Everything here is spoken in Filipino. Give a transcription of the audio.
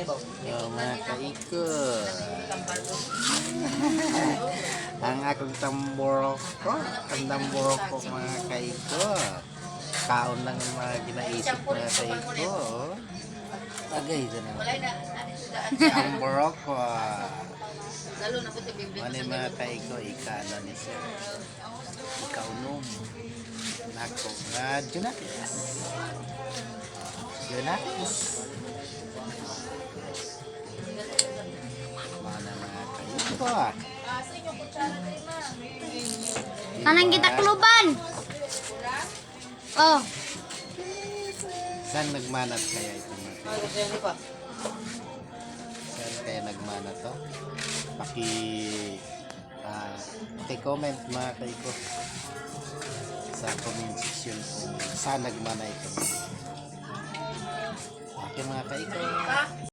mga kaiko. Ang akong tamburo ko. Ang tamburo ko mga kaiko. Kaon lang ang mga ginaisip mga kaiko. Bagay dyan na. Tamburo ko. Mali mga kaiko. Ikano ni sir. Ikaunom. Nako nga Junakis. Junakis. Mana mga kaiko. Kanang kita kluban. Oh. Saan nagmanat kaya ito mga kaiko? Saan kaya nagmanat to? Paki-comment mga kaiko sa comment section kung saan nagmana ito. Okay mga kaiko.